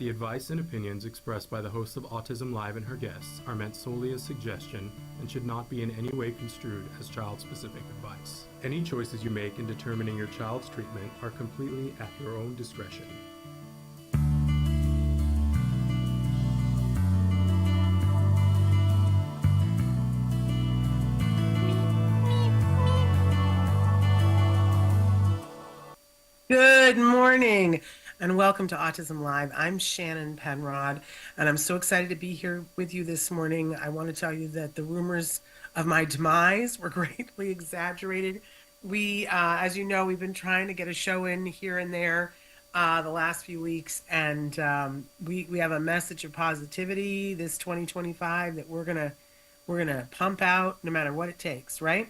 The advice and opinions expressed by the host of Autism Live and her guests are meant solely as suggestion and should not be in any way construed as child-specific advice. Any choices you make in determining your child's treatment are completely at your own discretion. Good morning and welcome to Autism Live. I'm Shannon Penrod and I'm so excited to be here with you this morning. I want to tell you that the rumors of my demise were greatly exaggerated. As you know, we've been trying to get a show in here and there the last few weeks, and we have a message of positivity this 2025 that we're gonna pump out no matter what it takes, right?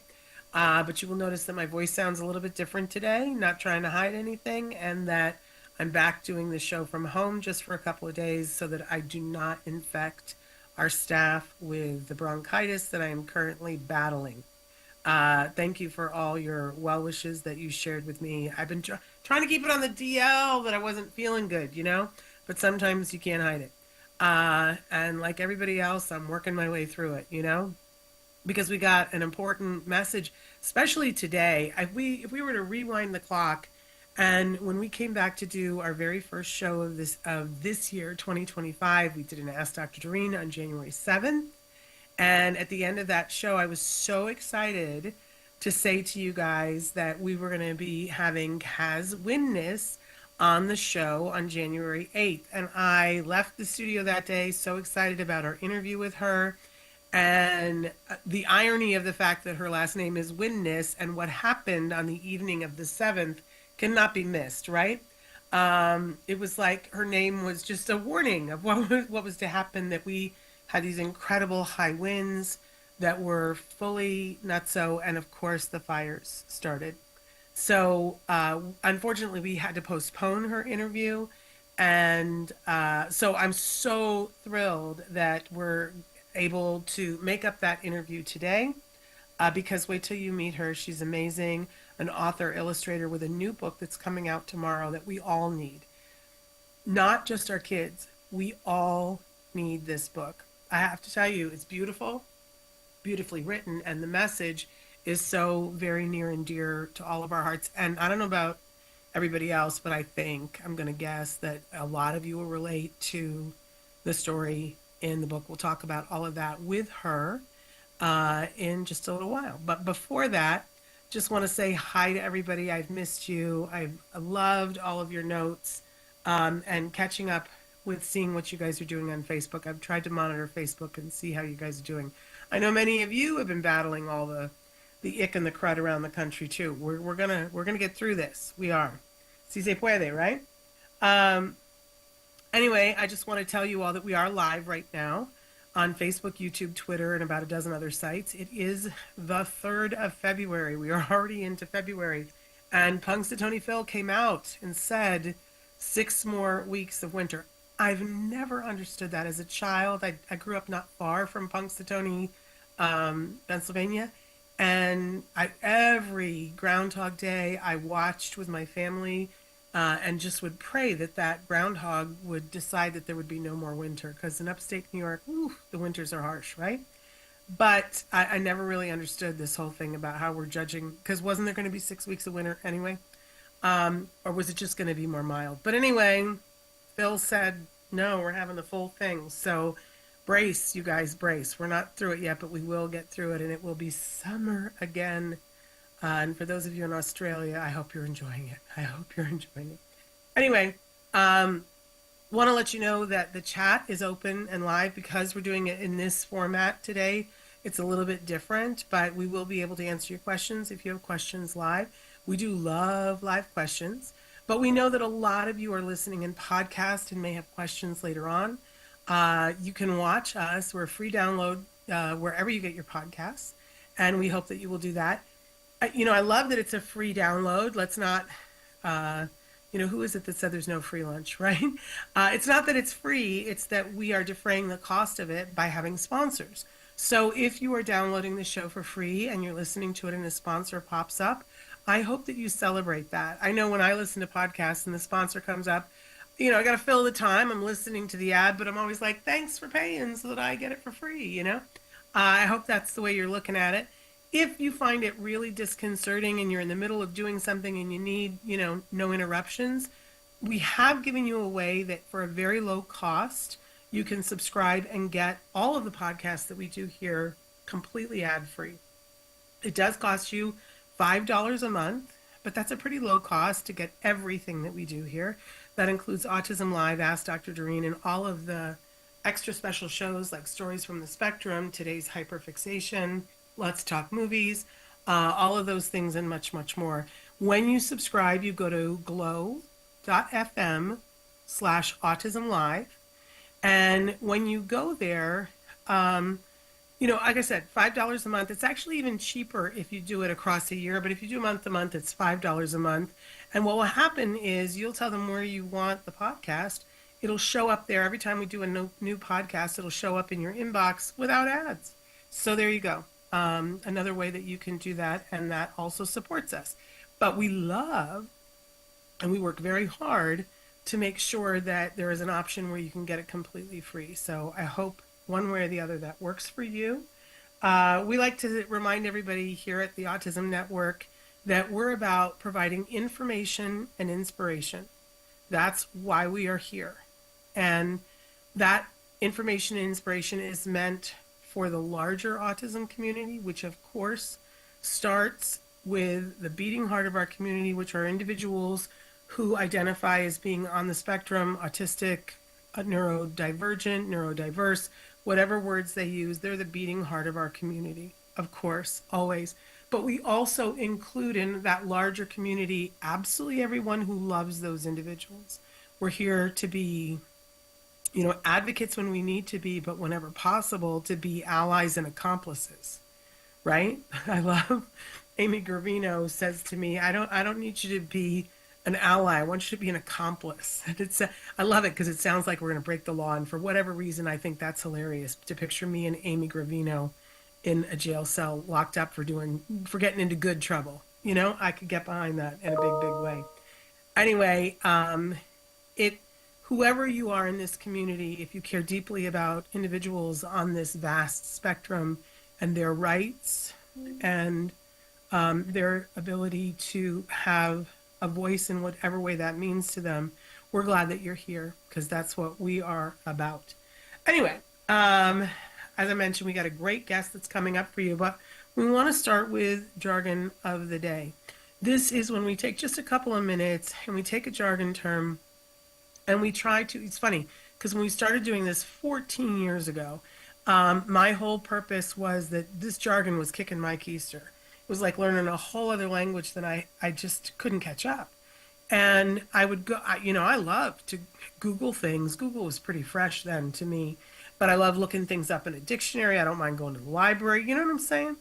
But you will notice that my voice sounds a little bit different today, not trying to hide anything, and that I'm back doing the show from home just for a couple of days so that I do not infect our staff with the bronchitis that I am currently battling. Thank you for all your well wishes that you shared with me. I've been trying to keep it on the DL that I wasn't feeling good, but sometimes you can't hide it. And like everybody else, I'm working my way through it, because we got an important message, especially today. If we were to rewind the clock, and when we came back to do our very first show of this year, 2025, we did an Ask Dr. Doreen on January 7th. And at the end of that show, I was so excited to say to you guys that we were going to be having Kaz Windness on the show on January 8th. And I left the studio that day so excited about our interview with her. And the irony of the fact that her last name is Windness and what happened on the evening of the 7th cannot be missed, right? It was like her name was just a warning of what was to happen, that we had these incredible high winds that were fully nutso, and of course the fires started. So unfortunately we had to postpone her interview, and so I'm so thrilled that we're able to make up that interview today, because wait till you meet her. She's amazing, an author, illustrator with a new book that's coming out tomorrow that we all need. Not just our kids, we all need this book. I have to tell you, it's beautiful, beautifully written, and the message is so very near and dear to all of our hearts. And I don't know about everybody else, but I think, I'm going to guess that a lot of you will relate to the story in the book. We'll talk about all of that with her in just a little while. But before that, just want to say hi to everybody. I've missed you. I've loved all of your notes, and catching up with seeing what you guys are doing on Facebook. I've tried to monitor Facebook and see how you guys are doing. I know many of you have been battling all the ick and the crud around the country too. We're gonna get through this. We are. Si se puede, right? Anyway, I just want to tell you all that we are live right now on Facebook, YouTube, Twitter, and about a dozen other sites. It is the 3rd of February. We are already into February. And Punxsutawney Phil came out and said 6 more weeks of winter. I've never understood that as a child. I grew up not far from Punxsutawney, Pennsylvania. And every Groundhog Day I watched with my family, and just would pray that groundhog would decide that there would be no more winter, because in upstate New York, the winters are harsh, right? But I never really understood this whole thing about how we're judging, because wasn't there going to be 6 weeks of winter anyway? Or was it just going to be more mild? But anyway, Phil said, no, we're having the full thing. So brace, you guys, brace. We're not through it yet, but we will get through it, and it will be summer again. And for those of you in Australia, I hope you're enjoying it. I hope you're enjoying it. Anyway, want to let you know that the chat is open and live because we're doing it in this format today. It's a little bit different, but we will be able to answer your questions if you have questions live. We do love live questions, but we know that a lot of you are listening in podcast and may have questions later on. You can watch us. We're a free download wherever you get your podcasts, and we hope that you will do that. I love that it's a free download. Let's not, who is it that said there's no free lunch, right? It's not that it's free. It's that we are defraying the cost of it by having sponsors. So if you are downloading the show for free and you're listening to it and a sponsor pops up, I hope that you celebrate that. I know when I listen to podcasts and the sponsor comes up, I got to fill the time. I'm listening to the ad, but I'm always like, thanks for paying so that I get it for free. I hope that's the way you're looking at it. If you find it really disconcerting and you're in the middle of doing something and you need, no interruptions, we have given you a way that for a very low cost, you can subscribe and get all of the podcasts that we do here completely ad free. It does cost you $5 a month, but that's a pretty low cost to get everything that we do here. That includes Autism Live, Ask Dr. Doreen, and all of the extra special shows like Stories from the Spectrum, Today's Hyperfixation, Let's Talk Movies, all of those things and much, much more. When you subscribe, you go to glow.fm/autism live. And when you go there, like I said, $5 a month. It's actually even cheaper if you do it across a year, but if you do month to month, it's $5 a month. And what will happen is you'll tell them where you want the podcast. It'll show up there every time we do a new podcast. It'll show up in your inbox without ads. So there you go. Another way that you can do that, and that also supports us. But we love, and we work very hard to make sure that there is an option where you can get it completely free. So I hope one way or the other that works for you. We like to remind everybody here at the Autism Network that we're about providing information and inspiration. That's why we are here. And that information and inspiration is meant for the larger autism community, which of course starts with the beating heart of our community, which are individuals who identify as being on the spectrum, autistic, neurodivergent, neurodiverse, whatever words they use. They're the beating heart of our community, of course, always. But we also include in that larger community absolutely everyone who loves those individuals. We're here to be, advocates when we need to be, but whenever possible, to be allies and accomplices, right? I love Amy Gravino says to me, I don't need you to be an ally. I want you to be an accomplice. And I love it because it sounds like we're going to break the law. And for whatever reason, I think that's hilarious to picture me and Amy Gravino in a jail cell locked up for getting into good trouble. I could get behind that in a big, big way. Anyway, whoever you are in this community, if you care deeply about individuals on this vast spectrum and their rights and their ability to have a voice in whatever way that means to them, we're glad that you're here because that's what we are about. Anyway, as I mentioned, we got a great guest that's coming up for you, but we want to start with jargon of the day. This is when we take just a couple of minutes and we take a jargon term and we try to, it's funny, because when we started doing this 14 years ago, my whole purpose was that this jargon was kicking my keister. It was like learning a whole other language that I just couldn't catch up. And I would go, I love to Google things. Google was pretty fresh then to me, but I love looking things up in a dictionary. I don't mind going to the library. You know what I'm saying?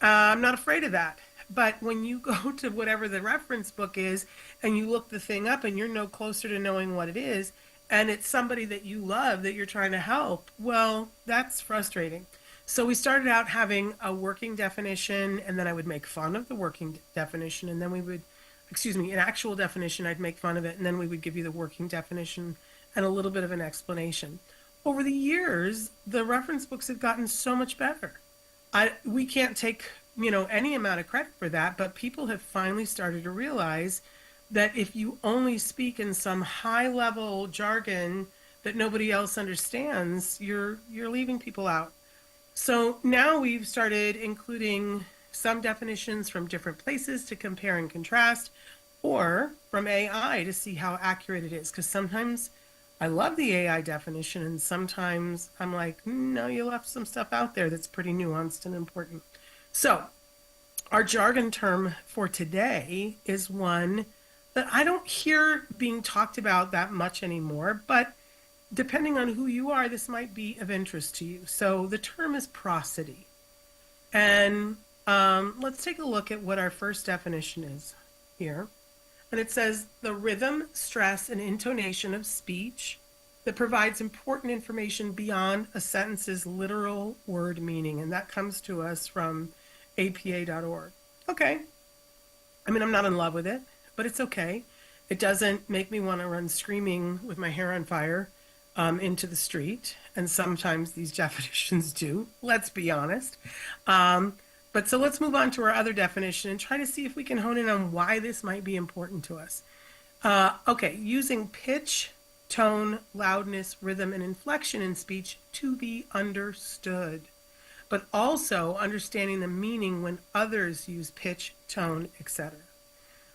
I'm not afraid of that. But when you go to whatever the reference book is and you look the thing up and you're no closer to knowing what it is, and it's somebody that you love that you're trying to help, well, that's frustrating. So we started out having a working definition, and then I would make fun of the working definition, and then an actual definition, I'd make fun of it, and then we would give you the working definition and a little bit of an explanation. Over the years, the reference books have gotten so much better. We can't take, any amount of credit for that, but people have finally started to realize that if you only speak in some high-level jargon that nobody else understands, you're leaving people out. So now we've started including some definitions from different places to compare and contrast, or from AI to see how accurate it is. Because sometimes I love the AI definition, and sometimes I'm like, no, you left some stuff out there that's pretty nuanced and important. So our jargon term for today is one that I don't hear being talked about that much anymore, but depending on who you are, this might be of interest to you. So the term is prosody. And let's take a look at what our first definition is here. And it says, the rhythm, stress, and intonation of speech that provides important information beyond a sentence's literal word meaning. And that comes to us from APA.org. Okay. I'm not in love with it, but it's okay. It doesn't make me want to run screaming with my hair on fire into the street. And sometimes these definitions do, let's be honest. But so let's move on to our other definition and try to see if we can hone in on why this might be important to us. Okay, using pitch, tone, loudness, rhythm, and inflection in speech to be understood, but also understanding the meaning when others use pitch, tone, etc.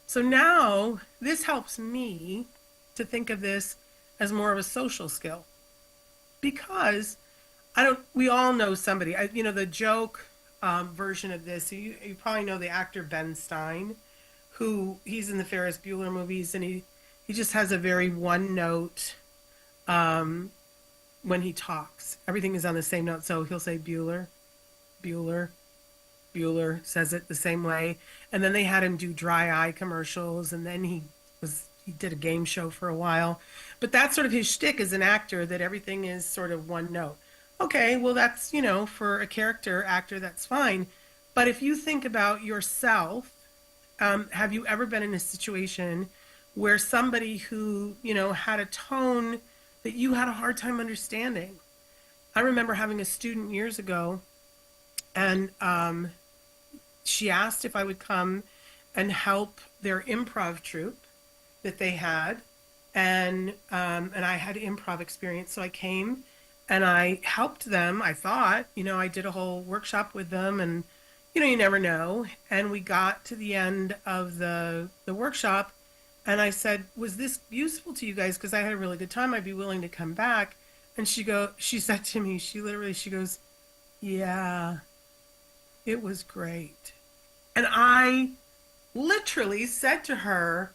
So now this helps me to think of this as more of a social skill, because we all know somebody, the joke version of this, you probably know the actor Ben Stein, he's in the Ferris Bueller movies, and he just has a very one note when he talks. Everything is on the same note. So he'll say Bueller, Bueller, Bueller, says it the same way. And then they had him do dry eye commercials, and then he did a game show for a while. But that's sort of his shtick as an actor, that everything is sort of one note. Okay, well, that's, for a character actor, that's fine. But if you think about yourself, have you ever been in a situation where somebody who, had a tone that you had a hard time understanding? I remember having a student years ago, and she asked if I would come and help their improv troupe that they had, and I had improv experience, so I came and I helped them. I thought, I did a whole workshop with them, and you never know. And we got to the end of the workshop, and I said, "Was this useful to you guys? Because I had a really good time. I'd be willing to come back." And she said to me, she goes, "Yeah, it was great." And I literally said to her,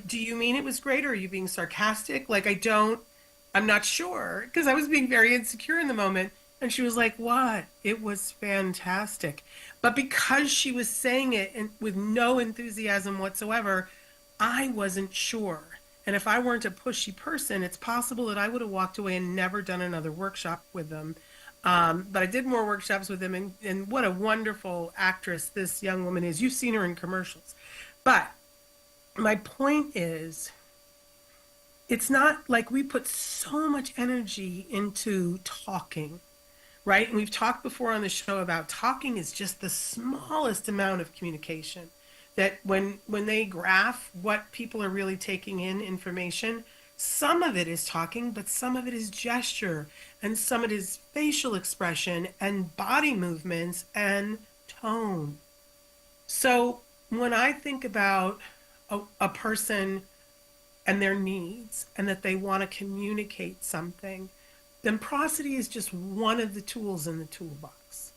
do you mean it was great, or are you being sarcastic? Like, I'm not sure, because I was being very insecure in the moment. And she was like, "What? It was fantastic." But because she was saying it with no enthusiasm whatsoever, I wasn't sure. And if I weren't a pushy person, it's possible that I would have walked away and never done another workshop with them. But I did more workshops with them, and what a wonderful actress this young woman is. You've seen her in commercials. But my point is, it's not like we put so much energy into talking, right? And we've talked before on the show about talking is just the smallest amount of communication. That when they graph what people are really taking in information, some of it is talking, but some of it is gesture, and some of it is facial expression and body movements and tone. So when I think about a person and their needs, and that they want to communicate something, then prosody is just one of the tools in the toolbox.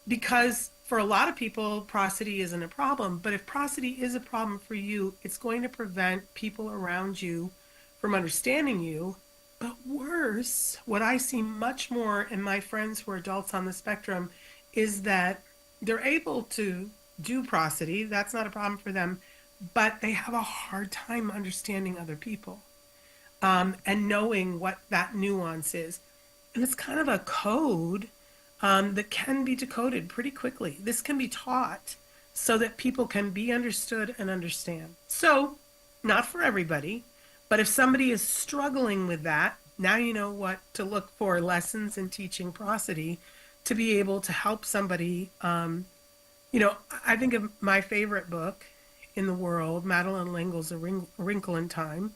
Because for a lot of people, prosody isn't a problem, but if prosody is a problem for you, it's going to prevent people around you from understanding you. But worse, what I see much more in my friends who are adults on the spectrum is that they're able to do prosody. That's not a problem for them, but they have a hard time understanding other people and knowing what that nuance is. And it's kind of a code that can be decoded pretty quickly. This can be taught so that people can be understood and understand. So, not for everybody, but if somebody is struggling with that, now you know what to look for, lessons in teaching prosody to be able to help somebody. I think of my favorite book in the world, Madeleine L'Engle's A Wrinkle in Time.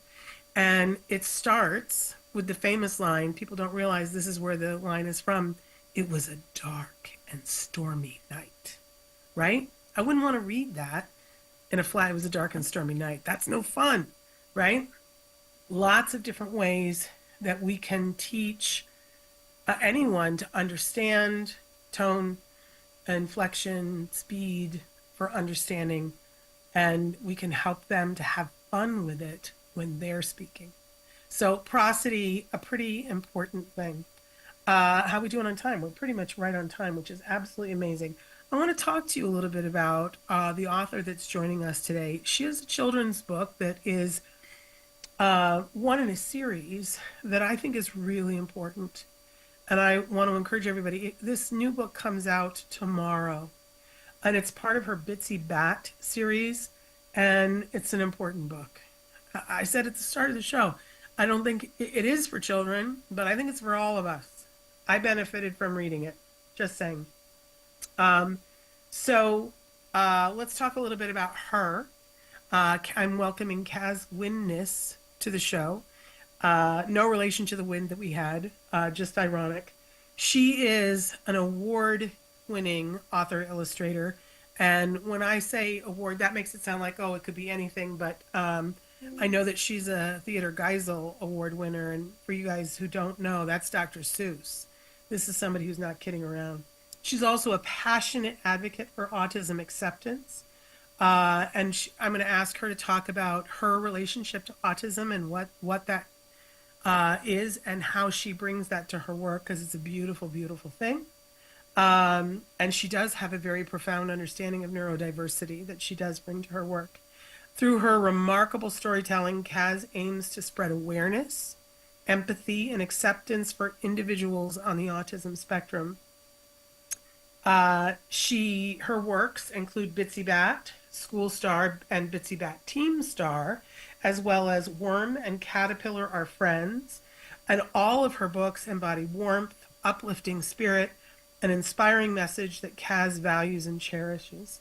And it starts with the famous line, people don't realize this is where the line is from, "It was a dark and stormy night," right? I wouldn't want to read that in a flat, "It was a dark and stormy night." That's no fun, right? Lots of different ways that we can teach anyone to understand tone, inflection, speed for understanding, and we can help them to have fun with it when they're speaking. So prosody, a pretty important thing. How are we doing on time? We're pretty much right on time, which is absolutely amazing. I want to talk to you a little bit about the author that's joining us today. She has a children's book that is one in a series that I think is really important. And I want to encourage everybody, this new book comes out tomorrow. And it's part of her Bitsy Bat series. and it's an important book. I said at the start of the show, I don't think it is for children, but I think it's for all of us. I benefited from reading it. Just saying. Um, so let's talk a little bit about her. I'm welcoming Kaz Windness to the show. No relation to the wind that we had, just ironic. She is an award winning author illustrator. And when I say award, that makes it sound like, oh, it could be anything. But I know that she's a Theater Geisel award winner. And for you guys who don't know, that's Dr. Seuss. This is somebody who's not kidding around. She's also a passionate advocate for autism acceptance. I'm going to ask her to talk about her relationship to autism and what that is and how she brings that to her work, because it's a beautiful, beautiful thing. And she does have a very profound understanding of neurodiversity that she does bring to her work. Through her remarkable storytelling, Kaz aims to spread awareness, empathy, and acceptance for individuals on the autism spectrum. Her works include Bitsy Bat, School Star, and Bitsy Bat Team Star, as well as Worm and Caterpillar Are Friends. And all of her books embody warmth, uplifting spirit, an inspiring message that Kaz values and cherishes.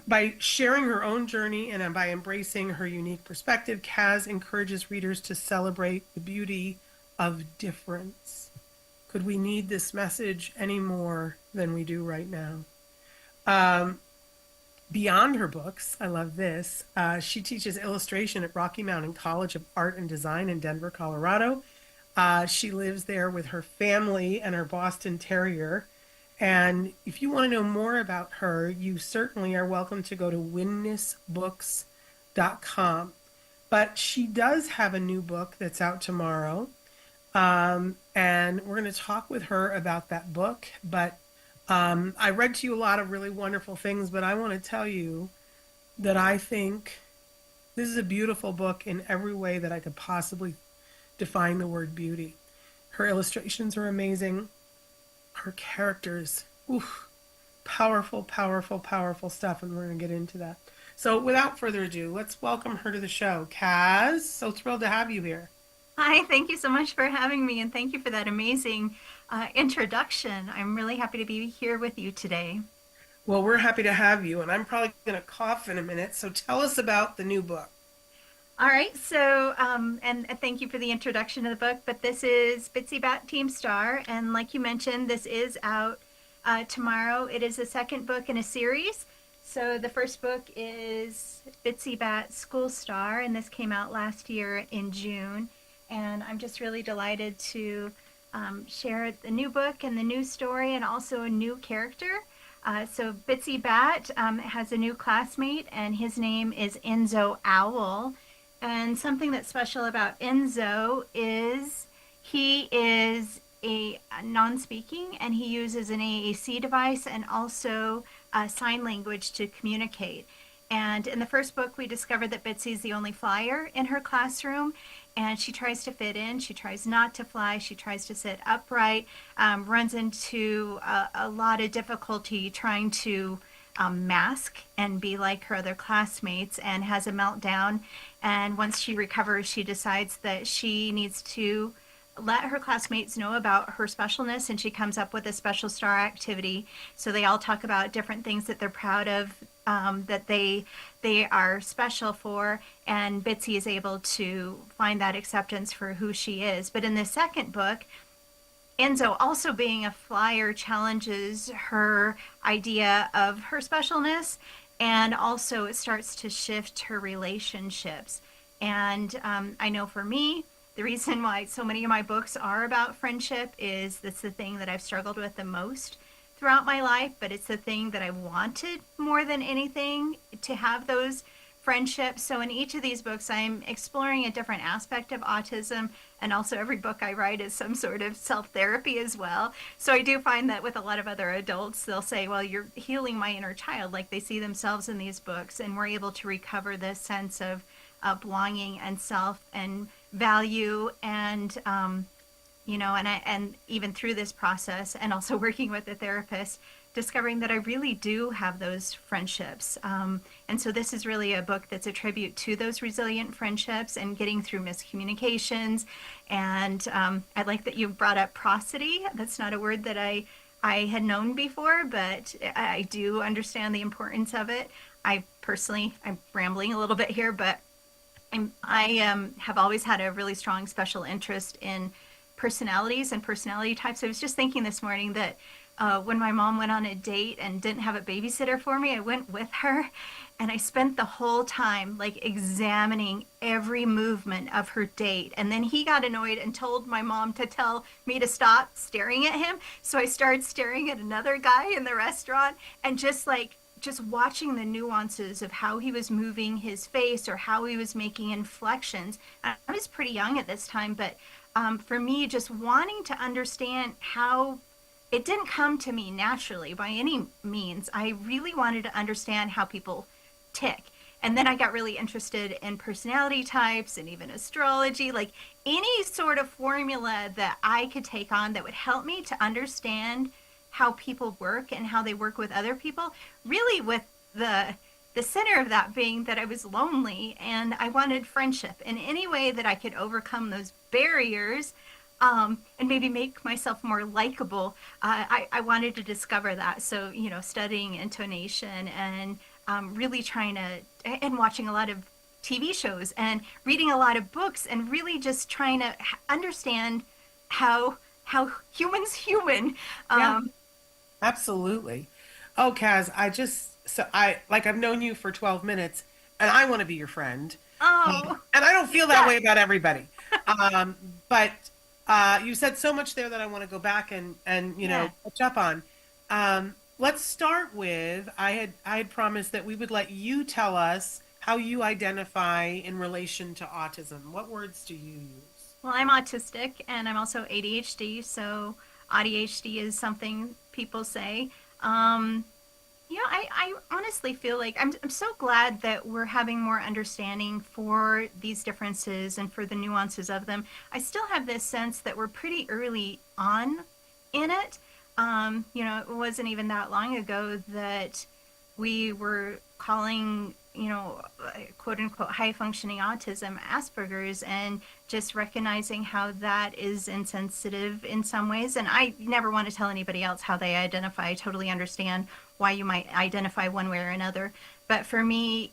By sharing her own journey and by embracing her unique perspective, Kaz encourages readers to celebrate the beauty of difference. Could we need this message any more than we do right now? Beyond her books, I love this, she teaches illustration at Rocky Mountain College of Art and Design in Denver, Colorado. She lives there with her family and her Boston Terrier. And if you want to know more about her, you certainly are welcome to go to windnessbooks.com. But she does have a new book that's out tomorrow. And we're going to talk with her about that book. But I read to you a lot of really wonderful things, but I want to tell you that I think this is a beautiful book in every way that I could possibly define the word beauty. Her illustrations are amazing. Her characters, oof, powerful, powerful, powerful stuff, and we're going to get into that. So without further ado, let's welcome her to the show. Kaz, so thrilled to have you here. Hi, thank you so much for having me, and thank you for that amazing introduction. I'm really happy to be here with you today. Well, we're happy to have you, and I'm probably going to cough in a minute, so tell us about the new book. All right, so, and thank you for the introduction to the book, but this is Bitsy Bat Team Star, and like you mentioned, this is out tomorrow. It is the second book in a series. So the first book is Bitsy Bat School Star, and this came out last year in June, and I'm just really delighted to share the new book and the new story and also a new character. So Bitsy Bat has a new classmate, and his name is Enzo Owl. And something that's special about Enzo is he is a non-speaking, and he uses an AAC device and also sign language to communicate. And in the first book, we discovered that Bitsy's the only flyer in her classroom, and she tries to fit in. She tries not to fly. She tries to sit upright, runs into a lot of difficulty trying to mask and be like her other classmates, and has a meltdown. And once she recovers, she decides that she needs to let her classmates know about her specialness, and she comes up with a special star activity. So they all talk about different things that they're proud of, that they are special for, and Bitsy is able to find that acceptance for who she is. But in the second book, Enzo, also being a flyer, challenges her idea of her specialness, and also it starts to shift her relationships. And I know for me, the reason why so many of my books are about friendship is that's the thing that I've struggled with the most throughout my life, but it's the thing that I wanted more than anything, to have those friendships. So in each of these books, I'm exploring a different aspect of autism, and also every book I write is some sort of self-therapy as well. So I do find that with a lot of other adults, they'll say, well, you're healing my inner child, like they see themselves in these books, and we're able to recover this sense of belonging and self and value, and you know, and even through this process, and also working with a therapist, discovering that I really do have those friendships. And so this is really a book that's a tribute to those resilient friendships and getting through miscommunications. And I like that you brought up prosody. That's not a word that I had known before, but I do understand the importance of it. I personally, I'm rambling a little bit here, but I have always had a really strong special interest in personalities and personality types. I was just thinking this morning that when my mom went on a date and didn't have a babysitter for me, I went with her and I spent the whole time like examining every movement of her date. And then he got annoyed and told my mom to tell me to stop staring at him. So I started staring at another guy in the restaurant and just watching the nuances of how he was moving his face or how he was making inflections. I was pretty young at this time, but for me, just wanting to understand how it didn't come to me naturally by any means. I really wanted to understand how people tick. And then I got really interested in personality types and even astrology, like any sort of formula that I could take on that would help me to understand how people work and how they work with other people, really with the center of that being that I was lonely and I wanted friendship in any way that I could overcome those barriers and maybe make myself more likable. I wanted to discover that. So, studying intonation and really trying to, and watching a lot of TV shows and reading a lot of books and really just trying to understand how humans human. Yeah, absolutely. Oh, Kaz, I've known you for 12 minutes and I want to be your friend. Oh, And I don't feel that way about everybody. But you said so much there that I want to go back and catch up on. Let's start with, I had promised that we would let you tell us how you identify in relation to autism. What words do you use? well, I'm autistic and I'm also ADHD. So ADHD is something people say. I honestly feel like I'm so glad that we're having more understanding for these differences and for the nuances of them. I still have this sense that we're pretty early on in it. It wasn't even that long ago that we were calling, quote unquote, high functioning autism Asperger's, and just recognizing how that is insensitive in some ways. And I never want to tell anybody else how they identify. I totally understand why you might identify one way or another. But for me,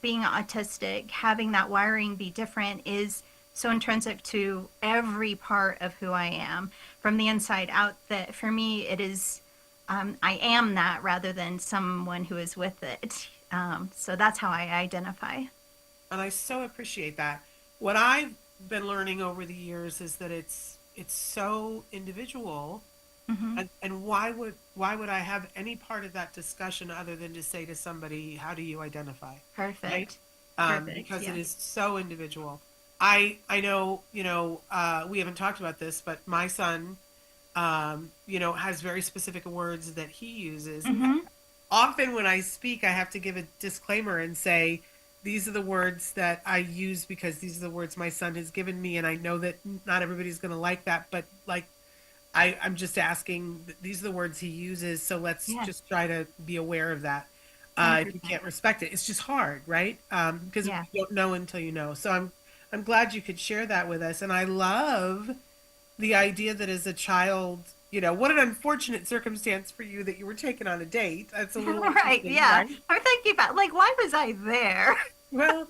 being autistic, having that wiring be different is so intrinsic to every part of who I am from the inside out that for me it is, I am that rather than someone who is with it. So that's how I identify. And I so appreciate that. What I've been learning over the years is that it's so individual. Mm-hmm. And why would I have any part of that discussion other than to say to somebody, how do you identify? Perfect. Right? Perfect. Because Yeah. it is so individual. I know, we haven't talked about this, but my son, has very specific words that he uses. Mm-hmm. Often when I speak, I have to give a disclaimer and say, these are the words that I use because these are the words my son has given me. And I know that not everybody's going to like that, but I'm just asking, these are the words he uses. So let's just try to be aware of that. If you can't respect it, it's just hard, right? Because you don't know until you know. So I'm glad you could share that with us. And I love the idea that as a child, what an unfortunate circumstance for you that you were taken on a date. That's a little Right. Yeah. right? I'm thinking about why was I there? Well,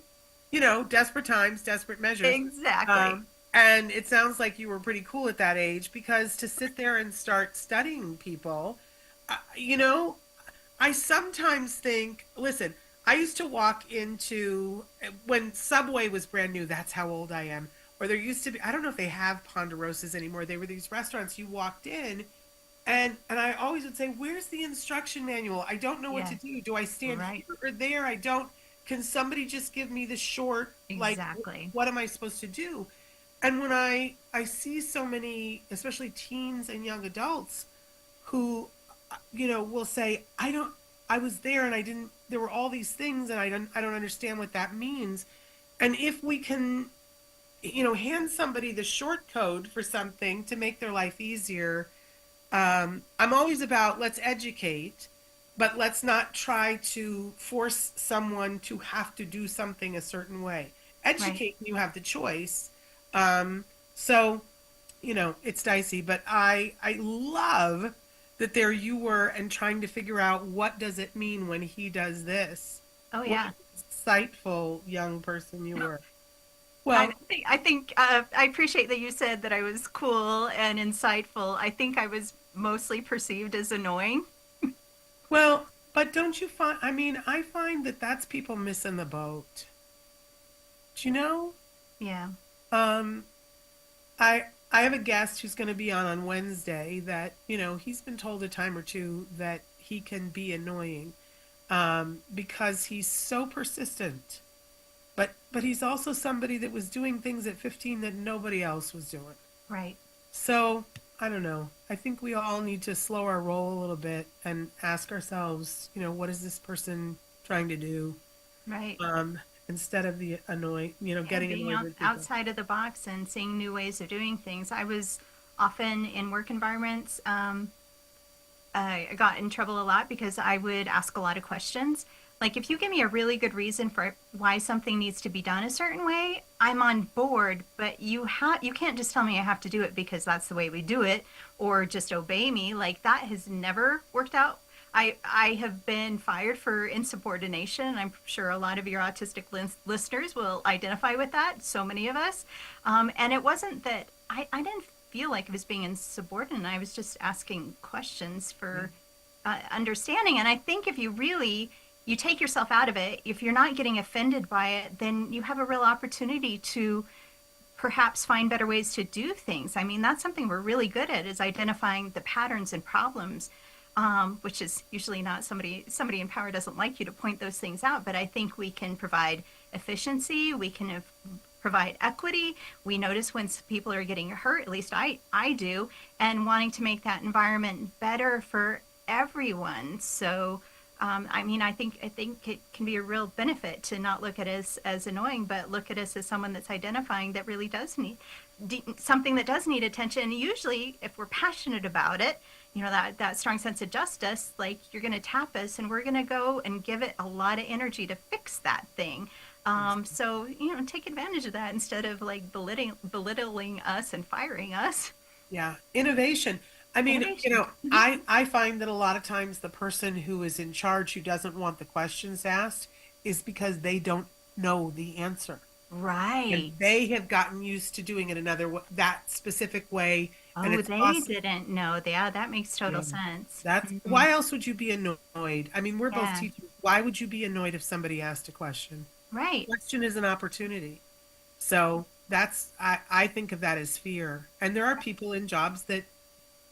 desperate times, desperate measures. Exactly. And it sounds like you were pretty cool at that age, because to sit there and start studying people, I sometimes think, listen, I used to walk into, when Subway was brand new, that's how old I am. Or there used to be, I don't know if they have Ponderosas anymore. They were these restaurants you walked in, and I always would say, where's the instruction manual? I don't know what to do. Do I stand here or there? Can somebody just give me the short, Exactly. what am I supposed to do? And when I see so many, especially teens and young adults who, will say, I was there and there were all these things and I don't understand what that means. And if we can, hand somebody the short code for something to make their life easier, I'm always about let's educate, but let's not try to force someone to have to do something a certain way. Right. Educate, you have the choice. So, it's dicey, but I love that there you were and trying to figure out what does it mean when he does this. Oh What yeah. a insightful young person you were. I Well, think I appreciate that you said that I was cool and insightful. I think I was mostly perceived as annoying. well, but don't you find, I mean, I find that that's people missing the boat. Do you know? Yeah. Um, I have a guest who's going to be on Wednesday that, he's been told a time or two that he can be annoying because he's so persistent. But he's also somebody that was doing things at 15 that nobody else was doing. Right. So, I don't know. I think we all need to slow our roll a little bit and ask ourselves, what is this person trying to do? Right. Instead of the getting Being annoyed with people. outside of the box and seeing new ways of doing things. I was often in work environments. I got in trouble a lot because I would ask a lot of questions. Like, if you give me a really good reason for why something needs to be done a certain way, I'm on board. But you can't just tell me I have to do it because that's the way we do it, or just obey me. Like, that has never worked out. I have been fired for insubordination. I'm sure a lot of your autistic listeners will identify with that. So many of us. And it wasn't that I didn't feel like I was being insubordinate. I was just asking questions for understanding. And I think if you take yourself out of it, if you're not getting offended by it, then you have a real opportunity to perhaps find better ways to do things. I mean, that's something we're really good at, is identifying the patterns and problems, which is usually not somebody in power doesn't like you to point those things out. But I think we can provide efficiency. We can provide equity. We notice when people are getting hurt, at least I do, and wanting to make that environment better for everyone. So, I mean, I think it can be a real benefit to not look at us as annoying, but look at us as someone that's identifying that really does need something that does need attention. Usually, if we're passionate about it, that strong sense of justice, like, you're going to tap us and we're going to go and give it a lot of energy to fix that thing. So, take advantage of that instead of like belittling us and firing us. Yeah, innovation. I mean, Innovation. I find that a lot of times the person who is in charge who doesn't want the questions asked is because they don't know the answer. Right. And they have gotten used to doing it that specific way. And Oh, it's they awesome. didn't know. Yeah, that makes total Yeah. sense. That's Mhm. why else would you be annoyed? I mean, we're both Yeah. teachers. Why would you be annoyed if somebody asked a question? Right. Question is an opportunity. So I think of that as fear. And there are people in jobs that,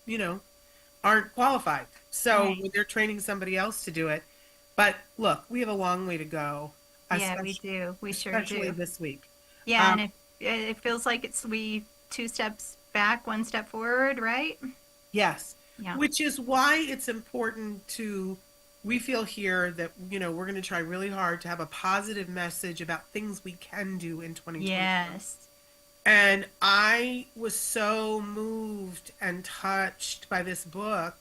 you know, aren't qualified. So Right. when they're training somebody else to do it. But look, we have a long way to go, Yeah, we especially, do. We sure especially do. this week. Yeah, Um, and it feels like we two steps back, one step forward, right? yes, Yeah. which is why it's important we feel here that, we're going to try really hard to have a positive message about things we can do in 2020. Yes. And I was so moved and touched by this book.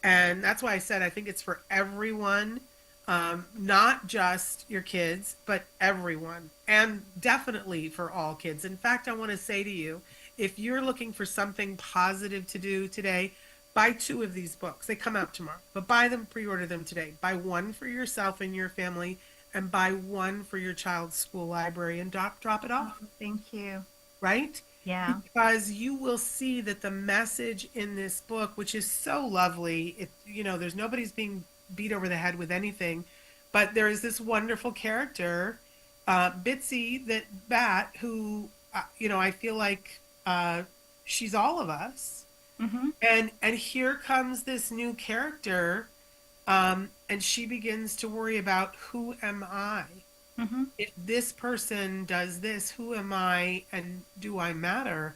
And that's why I said I think it's for everyone, not just your kids, but everyone. And definitely for all kids. In fact, I want to say to you, if you're looking for something positive to do today, buy 2 of these books. They come out tomorrow, but buy them, pre-order them today. Buy 1 for yourself and your family, and buy 1 for your child's school library, and drop it off. Oh, thank you. Right? Yeah. Because you will see that the message in this book, which is so lovely, there's nobody's being beat over the head with anything, but there is this wonderful character, Bitsy Bat, who, I feel like she's all of us. Mm-hmm. And here comes this new character, and she begins to worry about, who am I? Mm-hmm. If this person does this, who am I and do I matter?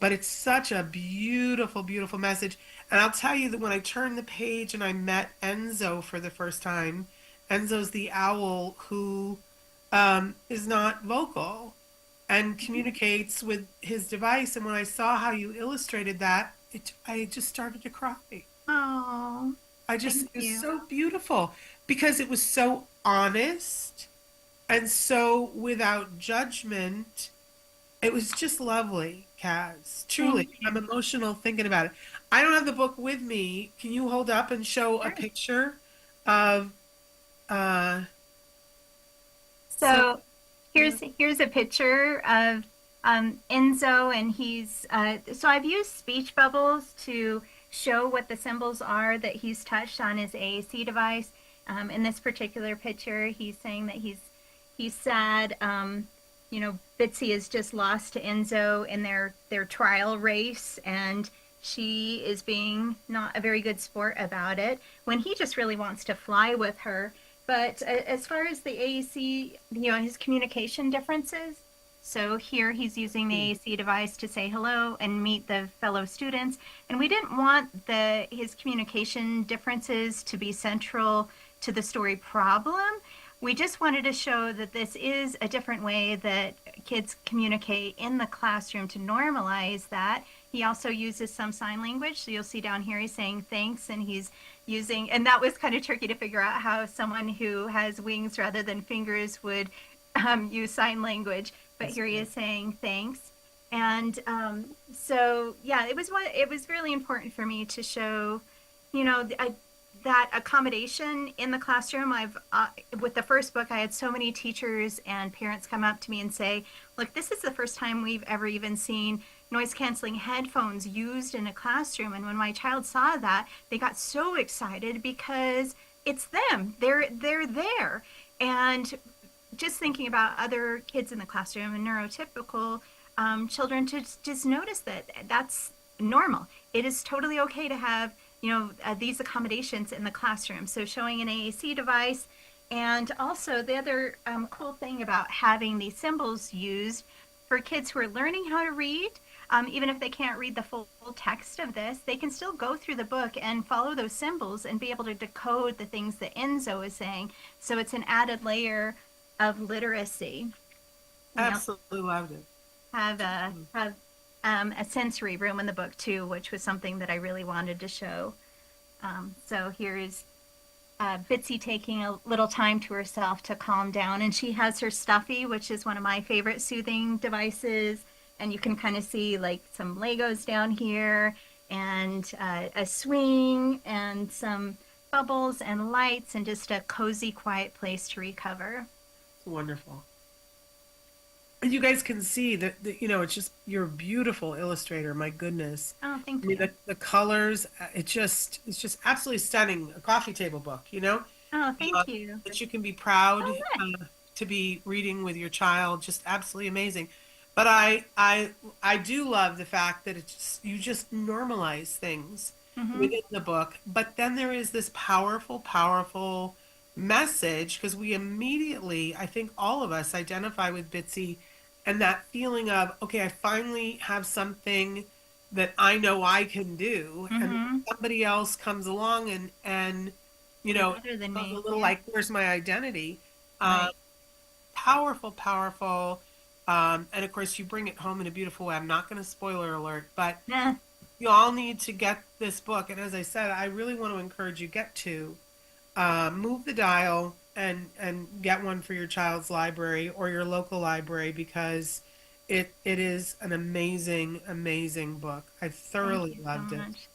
But it's such a beautiful, beautiful message. And I'll tell you that when I turned the page and I met Enzo for the first time, Enzo's the owl who is not vocal and communicates with his device. And when I saw how you illustrated that, I just started to cry. Oh, It was you. so beautiful because it was so honest and so without judgment. It was just lovely, Kaz. Truly. Thank I'm you. emotional thinking about it. I don't have the book with me. Can you hold up and show a Sure. picture of uh some So here's a picture of Enzo, and he's so I've used speech bubbles to show what the symbols are that he's touched on his AAC device. In this particular picture, he's saying that he's sad. Bitsy is just lost to Enzo in their trial race, and she is being not a very good sport about it when he just really wants to fly with her. But as far as the AAC, his communication differences, so here he's using the AAC device to say hello and meet the fellow students. And we didn't want his communication differences to be central to the story problem. We just wanted to show that this is a different way that kids communicate in the classroom to normalize that. He also uses some sign language. So you'll see down here he's saying thanks, and he's using, and that was kind of tricky to figure out how someone who has wings rather than fingers would use sign language. But here he is saying thanks. And so, yeah, it was really important for me to show, that accommodation in the classroom. I've with the first book, I had so many teachers and parents come up to me and say, look, this is the first time we've ever even seen noise canceling headphones used in a classroom. And when my child saw that, they got so excited because it's them. They're there. And just thinking about other kids in the classroom and neurotypical children, to just notice that that's normal. It is totally okay to have these accommodations in the classroom. So showing an AAC device, and also the other cool thing about having these symbols used for kids who are learning how to read, even if they can't read the full text of this, they can still go through the book and follow those symbols and be able to decode the things that Enzo is saying. So it's an added layer of literacy. Absolutely loved it. Have a sensory room in the book too, which was something that I really wanted to show. So here's Bitsy taking a little time to herself to calm down, and she has her stuffy, which is one of my favorite soothing devices. And you can kind of see like some Legos down here, and a swing, and some bubbles and lights, and just a cozy, quiet place to recover. It's wonderful. And you guys can see that, it's just, you're a beautiful illustrator. My goodness. Oh, thank I mean, you. the colors, it's just absolutely stunning. A coffee table book, Oh, thank you. that you can be proud Oh, good. to be reading with your child. Just absolutely amazing. But I do love the fact that you just normalize things within the book. But then there is this powerful message, because we immediately, I think all of us identify with Bitsy, and that feeling of, okay, I finally have something that I know I can do, and somebody else comes along and Better than goes me. a little Yeah. like, where's my identity? Right. Powerful. And of course, you bring it home in a beautiful way. I'm not going to spoiler alert, but Yeah. you all need to get this book. And as I said, I really want to encourage you, move the dial and get one for your child's library or your local library, because it is an amazing book. I thoroughly loved it. Much.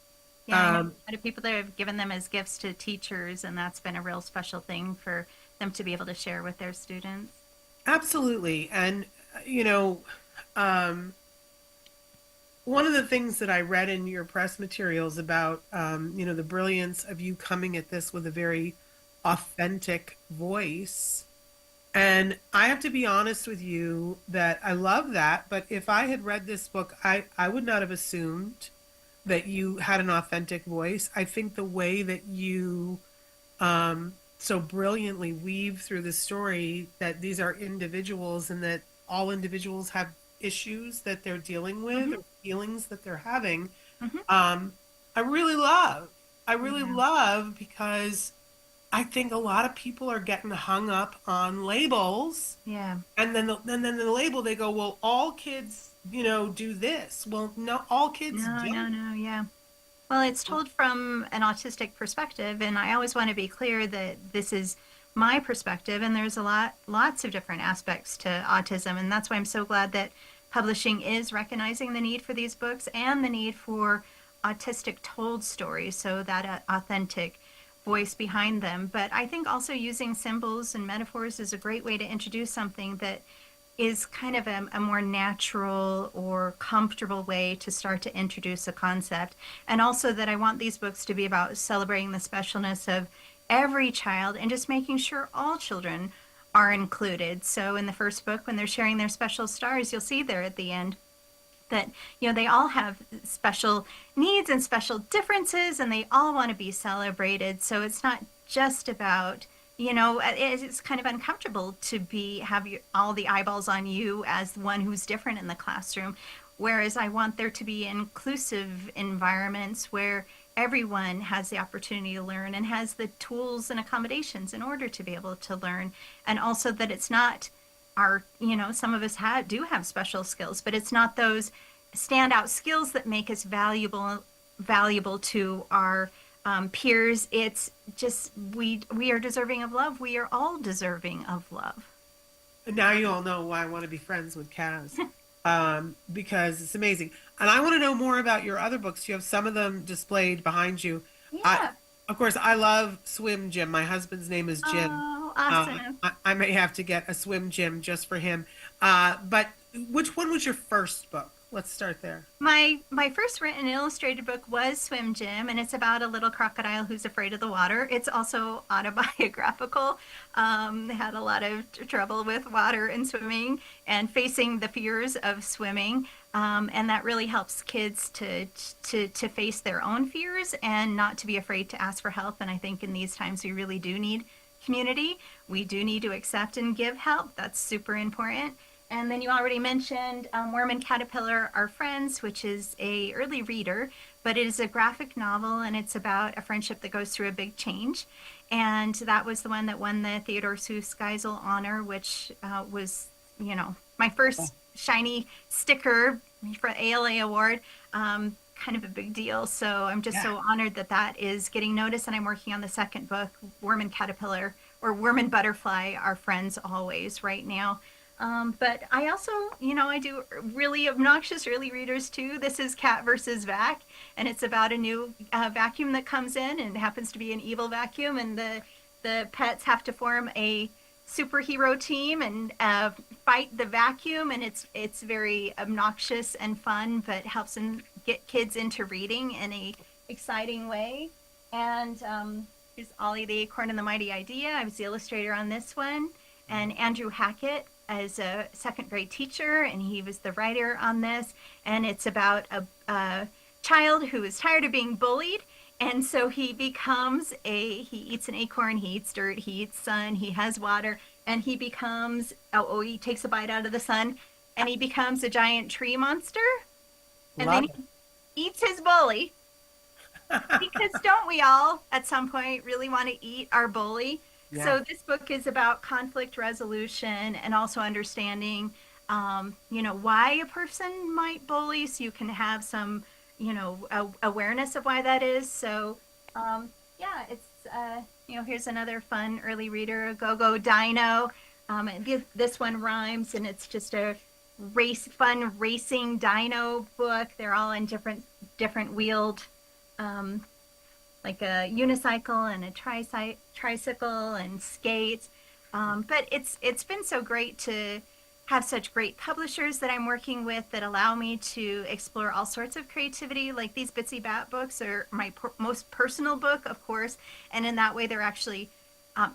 Yeah, I know a Um, lot of people that have given them as gifts to teachers, and that's been a real special thing for them to be able to share with their students. Absolutely. And, one of the things that I read in your press materials about, the brilliance of you coming at this with a very authentic voice. And I have to be honest with you that I love that. But if I had read this book, I would not have assumed that you had an authentic voice. I think the way that you so brilliantly weave through the story, that these are individuals and that all individuals have issues that they're dealing with or feelings that they're having. I really love. Because I think a lot of people are getting hung up on labels, Yeah. and then the label, they go, well, all kids, do this. Well, no, all kids No, don't. no, no. Yeah. Well, it's told from an autistic perspective, and I always want to be clear that this is my perspective, and there's lots of different aspects to autism, and that's why I'm so glad that publishing is recognizing the need for these books and the need for autistic told stories, so that authentic voice behind them. But I think also using symbols and metaphors is a great way to introduce something that is kind of a more natural or comfortable way to start to introduce a concept. And also that I want these books to be about celebrating the specialness of every child and just making sure all children are included. So in the first book, when they're sharing their special stars, you'll see there at the end that, you know, they all have special needs and special differences, and they all want to be celebrated. So it's not just about, you know, it's kind of uncomfortable to have all the eyeballs on you as one who's different in the classroom. Whereas I want there to be inclusive environments where everyone has the opportunity to learn and has the tools and accommodations in order to be able to learn. And also that it's not our, you know, some of us do have special skills, but it's not those standout skills that make us valuable to our peers. It's just we are deserving of love. We are all deserving of love. And now you all know why I want to be friends with Kaz, because it's amazing. And I want to know more about your other books. You have some of them displayed behind you. Yeah. Of course, I love Swim Gym. My husband's name is Jim. Oh, awesome. I may have to get a swim gym just for him. But which one was your first book? Let's start there. My first written illustrated book was Swim Gym, and it's about a little crocodile who's afraid of the water. It's also autobiographical. Had a lot of trouble with water and swimming and facing the fears of swimming. And that really helps kids to face their own fears and not to be afraid to ask for help. And I think in these times we really do need community. We do need to accept and give help. That's super important. And then you already mentioned Worm and Caterpillar Are Friends, which is a early reader, but it is a graphic novel, and it's about a friendship that goes through a big change. And that was the one that won the Theodore Seuss Geisel honor, which was, you know, my first shiny sticker for ALA award. Kind of a big deal. So I'm just so honored that that is getting noticed. And I'm working on the second book, Worm and Caterpillar, or Worm and Butterfly Are Friends Always, right now. But I also, you know, I do really obnoxious early readers too. This is Cat versus Vac, and it's about a new vacuum that comes in, and it happens to be an evil vacuum, and the pets have to form a superhero team and fight the vacuum, and it's very obnoxious and fun, but helps them get kids into reading in a exciting way. And here's Ollie the Acorn and the Mighty Idea. I was the illustrator on this one, and Andrew Hackett as a second grade teacher, and he was the writer on this. And it's about a child who is tired of being bullied, and so he eats an acorn, he eats dirt, he eats sun, he has water, and he becomes, he takes a bite out of the sun, and he becomes a giant tree monster. And then he eats his bully. Because don't we all, at some point, really want to eat our bully? Yeah. So this book is about conflict resolution and also understanding, you know, why a person might bully, so you can have some, you know, awareness of why that is. So, yeah, it's, you know, here's another fun early reader, Go-Go Dino. This one rhymes, and it's just a fun racing dino book. They're all in different wheeled, like a unicycle and a tricycle and skates. But it's been so great to have such great publishers that I'm working with that allow me to explore all sorts of creativity. Like these Bitsy Bat books are my most personal book, of course, and in that way they're actually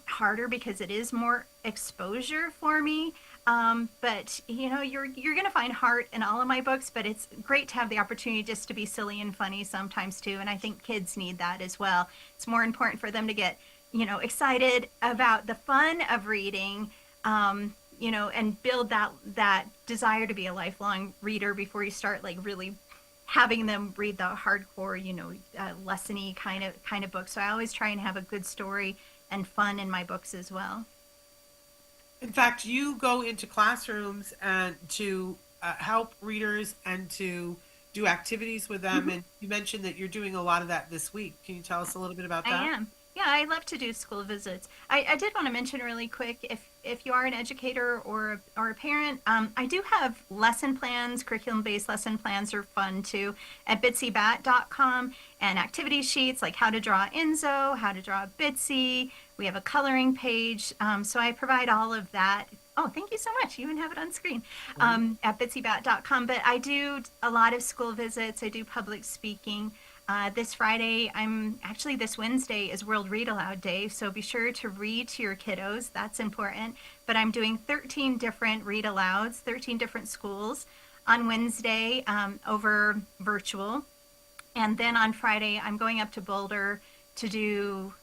harder because it is more exposure for me. But you know, you're gonna find heart in all of my books, but it's great to have the opportunity just to be silly and funny sometimes too, and I think kids need that as well. It's more important for them to get, you know, excited about the fun of reading, you know, and build that desire to be a lifelong reader before you start like really having them read the hardcore, you know, lesson-y kind of book. So I always try and have a good story and fun in my books as well. In fact, you go into classrooms and to help readers and to do activities with them. And you mentioned that you're doing a lot of that this week. Can you tell us a little bit about that? I am. Yeah, I love to do school visits. I did want to mention really quick, if you are an educator or a parent, I do have lesson plans. Curriculum-based lesson plans are fun too at bitsybat.com, and activity sheets like how to draw Enzo, how to draw Bitsy. We have a coloring page. So I provide all of that. Oh, thank you so much. You even have it on screen at bitsybat.com. But I do a lot of school visits. I do public speaking. This Friday, this Wednesday is World Read Aloud Day, so be sure to read to your kiddos. That's important. But I'm doing 13 different read alouds, 13 different schools on Wednesday over virtual. And then on Friday, I'm going up to Boulder to do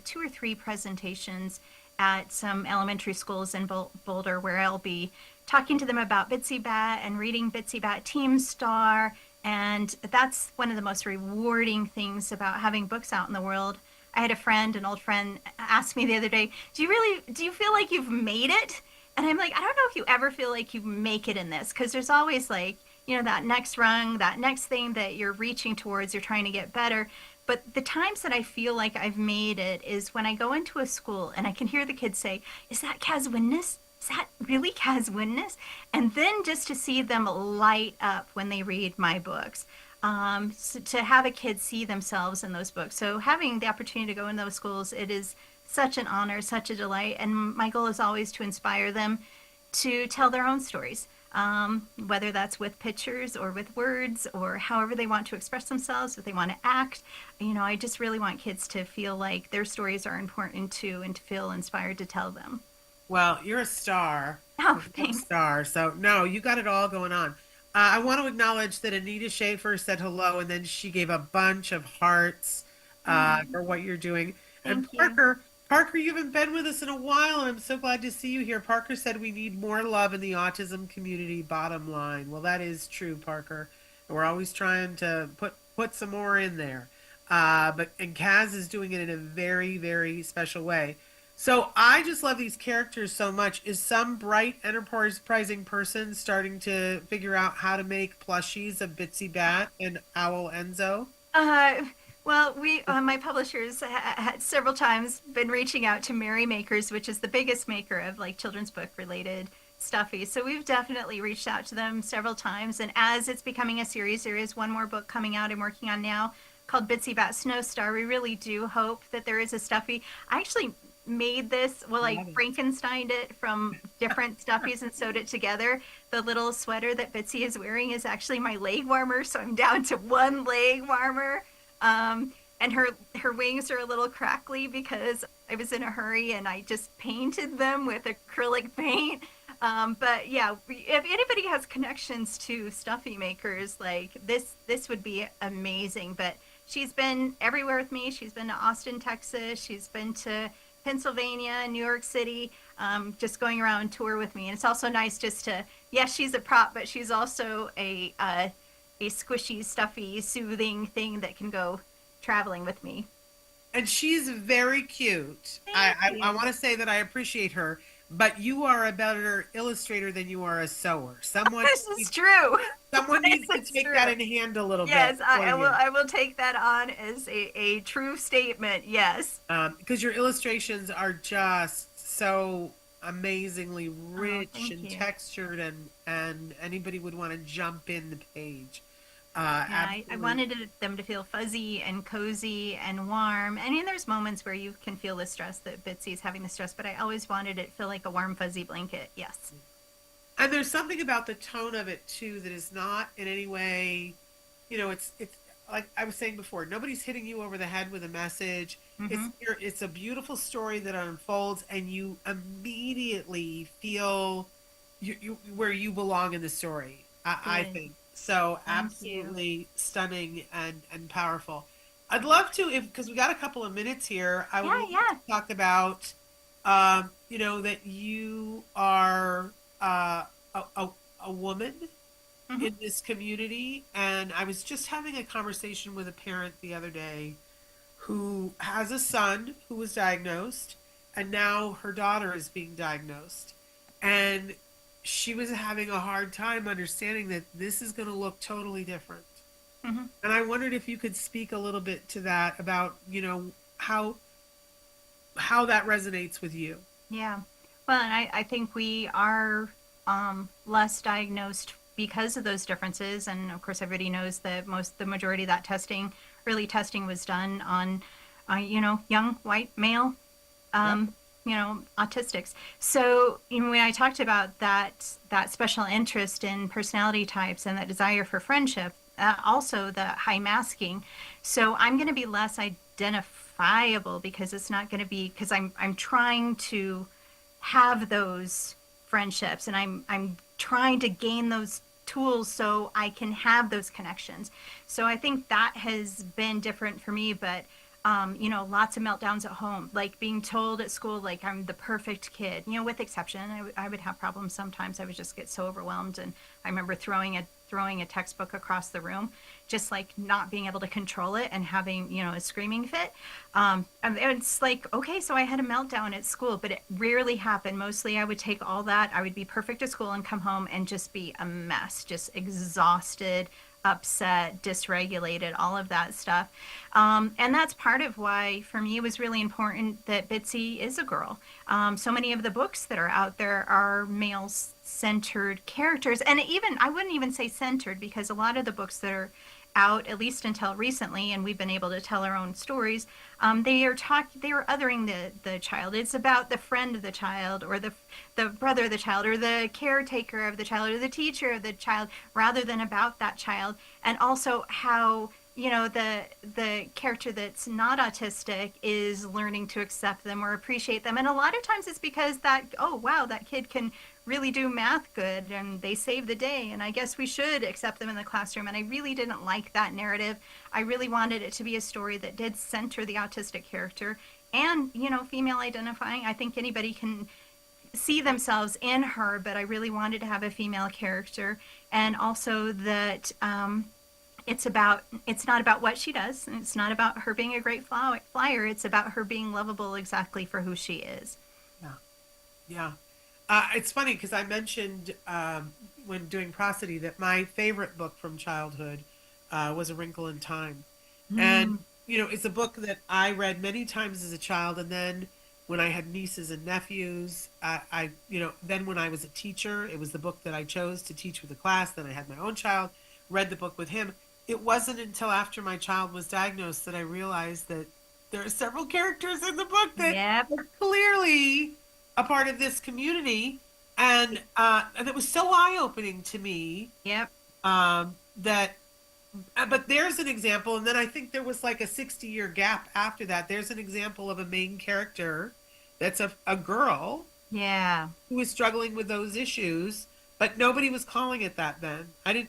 2 or 3 presentations at some elementary schools in Boulder, where I'll be talking to them about Bitsy Bat and reading Bitsy Bat Team Star. And that's one of the most rewarding things about having books out in the world. I had an old friend, ask me the other day, do you feel like you've made it? And I'm like, I don't know if you ever feel like you make it in this, because there's always like, that next rung, that next thing that you're reaching towards, you're trying to get better. But the times that I feel like I've made it is when I go into a school and I can hear the kids say, is that Kaz Windness? Is that really Kaz Windness? And then just to see them light up when they read my books, so to have a kid see themselves in those books. So having the opportunity to go in those schools, it is such an honor, such a delight. And my goal is always to inspire them to tell their own stories, whether that's with pictures or with words or however they want to express themselves, if they want to act. I just really want kids to feel like their stories are important too, and to feel inspired to tell them. Well, you're a star. Oh, thanks. Star. So, no, you got it all going on. I want to acknowledge that Anita Schaefer said hello, and then she gave a bunch of hearts for what you're doing. And Parker, you haven't been with us in a while, and I'm so glad to see you here. Parker said we need more love in the autism community, bottom line. Well, that is true, Parker. We're always trying to put some more in there. And Kaz is doing it in a very, very special way. So I just love these characters so much. Is some bright, enterprising person starting to figure out how to make plushies of Bitsy Bat and Owl Enzo? Well, my publishers had several times been reaching out to Merry Makers, which is the biggest maker of like children's book related stuffies. So we've definitely reached out to them several times. And as it's becoming a series, there is one more book coming out I'm working on now called Bitsy Bat Snow Star. We really do hope that there is a stuffy. I actually made this, Frankensteined it from different stuffies and sewed it together. The little sweater that Bitsy is wearing is actually my leg warmer, so I'm down to one leg warmer. And her wings are a little crackly because I was in a hurry and I just painted them with acrylic paint. But yeah, if anybody has connections to stuffy makers, like this would be amazing. But she's been everywhere with me. She's been to Austin, Texas. She's been to Pennsylvania, New York City, just going around tour with me. And it's also nice just to, yes, she's a prop, but she's also a squishy, stuffy, soothing thing that can go traveling with me. And she's very cute. I want to say that I appreciate her, but you are a better illustrator than you are a sewer. This is true. Someone needs to take that in hand a little bit. Yes, I will take that on as a true statement. Yes. Because your illustrations are just so amazingly rich and textured, and anybody would want to jump in the page. I wanted them to feel fuzzy and cozy and warm. I mean, there's moments where you can feel the stress that Bitsy's having the stress, but I always wanted it to feel like a warm, fuzzy blanket. Yes. And there's something about the tone of it too that is not in any way, it's like I was saying before, nobody's hitting you over the head with a message. Mm-hmm. It's a beautiful story that unfolds, and you immediately feel you where you belong in the story. I think. So absolutely stunning and powerful. I'd love to, because we got a couple of minutes here, I would love to talk about, that you are a woman in this community. And I was just having a conversation with a parent the other day who has a son who was diagnosed, and now her daughter is being diagnosed. And she was having a hard time understanding that this is going to look totally different. Mhm. And I wondered if you could speak a little bit to that about, how that resonates with you. Yeah. Well, and I think we are less diagnosed because of those differences. And of course, everybody knows that the majority of that early testing was done on, young white male, um, autistics. So, when I talked about that special interest in personality types and that desire for friendship, also the high masking. So I'm going to be less identifiable because it's not going to be because I'm trying to have those friendships and I'm trying to gain those tools so I can have those connections. So I think that has been different for me, but lots of meltdowns at home, like being told at school, like I'm the perfect kid, with exception. I would have problems sometimes. I would just get so overwhelmed. And I remember throwing a textbook across the room, just like not being able to control it and having, a screaming fit. And it's like, okay, so I had a meltdown at school, but it rarely happened. Mostly I would take all that. I would be perfect at school and come home and just be a mess, just exhausted, upset, dysregulated, all of that stuff. And that's part of why, for me, it was really important that Bitsy is a girl. So many of the books that are out there are male-centered characters. And I wouldn't even say centered, because a lot of the books that are out, at least until recently, and we've been able to tell our own stories, they are othering the child. It's about the friend of the child, or the brother of the child, or the caretaker of the child, or the teacher of the child, rather than about that child. And also how the character that's not autistic is learning to accept them or appreciate them. And a lot of times it's because oh wow, that kid can really do math good and they save the day, and I guess we should accept them in the classroom. And I really didn't like that narrative. I really wanted it to be a story that did center the autistic character and, female identifying. I think anybody can see themselves in her, but I really wanted to have a female character. And also that it's not about what she does, and it's not about her being a great flyer. It's about her being lovable exactly for who she is. Yeah. It's funny because I mentioned when doing PROSODY that my favorite book from childhood was A Wrinkle in Time. And, it's a book that I read many times as a child. And then when I had nieces and nephews, then when I was a teacher, it was the book that I chose to teach with the class. Then I had my own child, read the book with him. It wasn't until after my child was diagnosed that I realized that there are several characters in the book that are clearly a part of this community, and it was so eye-opening to me. But there's an example, and then I think there was like a 60-year gap after that. There's an example of a main character that's a girl, who is struggling with those issues, but nobody was calling it that then. I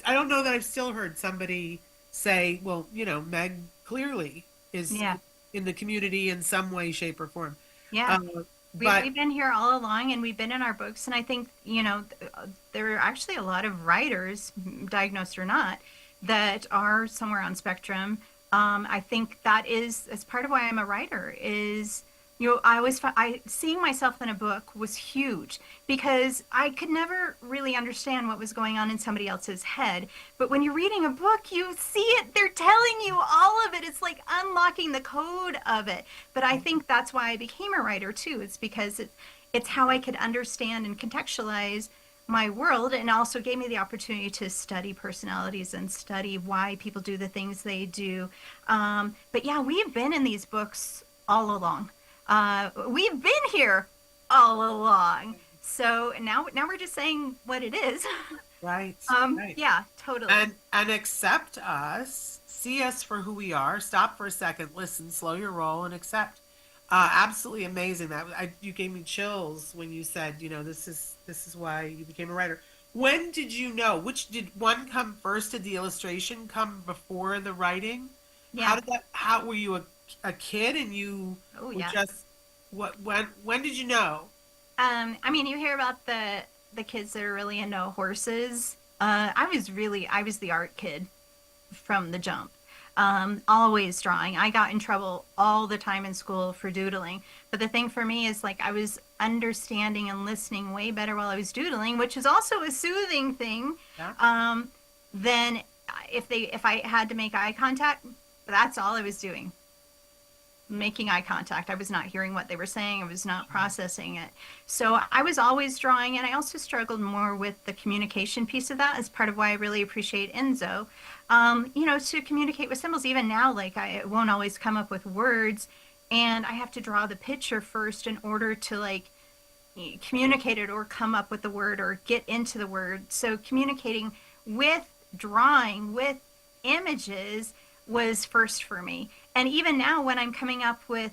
don't know that I've still heard somebody say, well, Meg clearly is in the community in some way, shape, or form. We've been here all along, and we've been in our books. And I think, there are actually a lot of writers, diagnosed or not, that are somewhere on spectrum. I think that is part of why I'm a writer is, seeing myself in a book was huge, because I could never really understand what was going on in somebody else's head. But when you're reading a book, you see it. They're telling you all of it. It's like unlocking the code of it. But I think that's why I became a writer too. It's because it's how I could understand and contextualize my world, and also gave me the opportunity to study personalities and study why people do the things they do. But yeah, we've been in these books all along. We've been here all along. So now we're just saying what it is. Right. Yeah, totally. And accept us, see us for who we are. Stop for a second, listen, slow your roll, and accept. Absolutely amazing. You gave me chills when you said, this is why you became a writer. When did you know? Did one come first? Did the illustration come before the writing? Yeah. How were you a kid and you just when did you know? You hear about the kids that are really into horses. I was the art kid from the jump. Always drawing. I got in trouble all the time in school for doodling. But the thing for me is, like, I was understanding and listening way better while I was doodling, which is also a soothing thing. Then if I had to make eye contact, that's all I was doing. Making eye contact. I was not hearing what they were saying. I was not processing it. So I was always drawing, and I also struggled more with the communication piece of that as part of why I really appreciate Enzo. To communicate with symbols, even now, like I won't always come up with words, and I have to draw the picture first in order to like communicate it or come up with the word or get into the word. So communicating with drawing, with images was first for me. And even now when I'm coming up with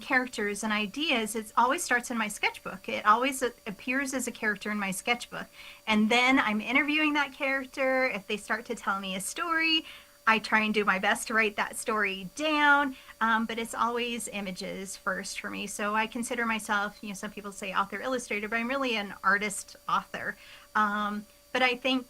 characters and ideas, it always starts in my sketchbook. It always appears as a character in my sketchbook. And then I'm interviewing that character. If they start to tell me a story, I try and do my best to write that story down. But it's always images first for me. So I consider myself, some people say author illustrator, but I'm really an artist author. But I think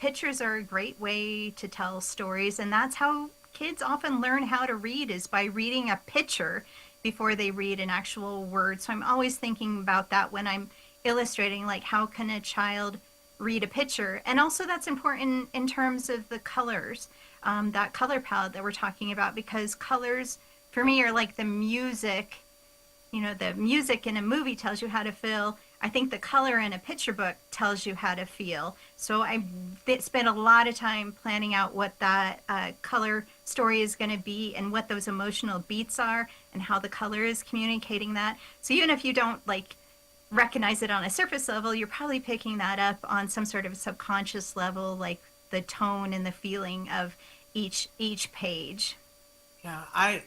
pictures are a great way to tell stories, and that's how kids often learn how to read, is by reading a picture before they read an actual word. So I'm always thinking about that when I'm illustrating, like how can a child read a picture? And also that's important in terms of the colors, that color palette that we're talking about, because colors for me are like the music. The music in a movie tells you how to feel. I think the color in a picture book tells you how to feel. So I spent a lot of time planning out what that color story is going to be and what those emotional beats are and how the color is communicating that. So even if you don't like recognize it on a surface level, you're probably picking that up on some sort of subconscious level, like the tone and the feeling of each page. Yeah, I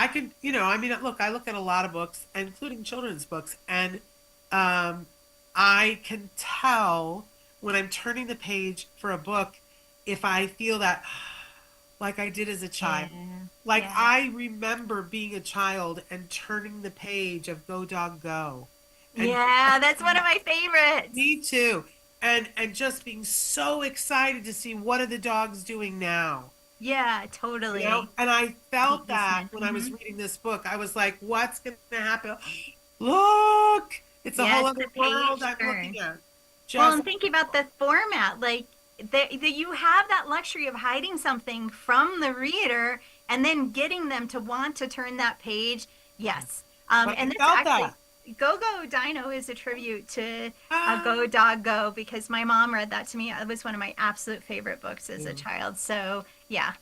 could, look, I look at a lot of books, including children's books, and I can tell when I'm turning the page for a book if I feel that like I did as a child. I remember being a child and turning the page of Go Dog Go. And that's one of my favorites. Me too. And just being so excited to see what are the dogs doing now. Yeah, totally. And I felt that when I was reading this book. I was like, what's going to happen? Look! It's a whole other world I'm looking at. Well, and thinking about the format, like that you have that luxury of hiding something from the reader and then getting them to want to turn that page. Yes. And it's actually, Go Go Dino is a tribute to Go Dog Go, because my mom read that to me. It was one of my absolute favorite books as a child. So, yeah.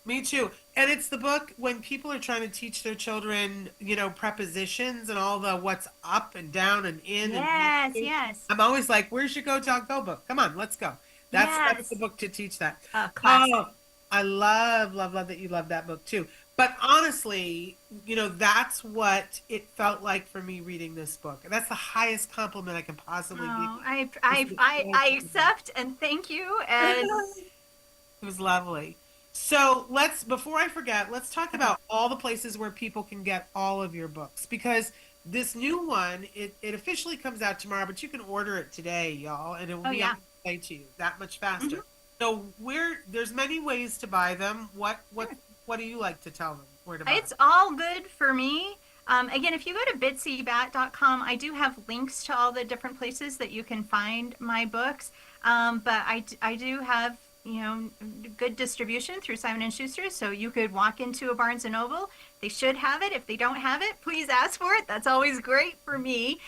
Me too. And it's the book when people are trying to teach their children, prepositions and all the what's up and down and in. Yes. I'm always like, where's your Go Dog Go book? Come on, let's go. That's the book to teach that. Classic. Oh, I love that you love that book too. But honestly, that's what it felt like for me reading this book. That's the highest compliment I can possibly give. I accept and thank you. And it was lovely. So before I forget, let's talk about all the places where people can get all of your books, because this new one, it officially comes out tomorrow, but you can order it today, y'all, and it will be on the way to you that much faster. So there's many ways to buy them. What do you like to tell them where to buy? It's all good for me. Again, if you go to bitsybat.com, I do have links to all the different places that you can find my books. But I do have good distribution through Simon & Schuster, so you could walk into a Barnes & Noble. They should have it. If they don't have it, please ask for it. That's always great for me.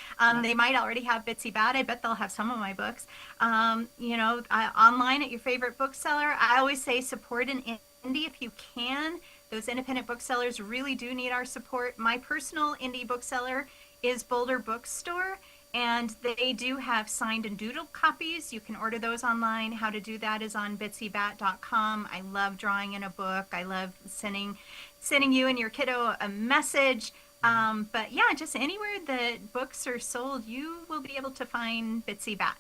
They might already have Bitsy Bat. I bet they'll have some of my books. Online at your favorite bookseller. I always say support an indie if you can. Those independent booksellers really do need our support. My personal indie bookseller is Boulder Bookstore, and they do have signed and doodled copies. You can order those online. How to do that is on bitsybat.com. I love drawing in a book. I love sending you and your kiddo a message. But yeah, just anywhere that books are sold, you will be able to find Bitsy Bat.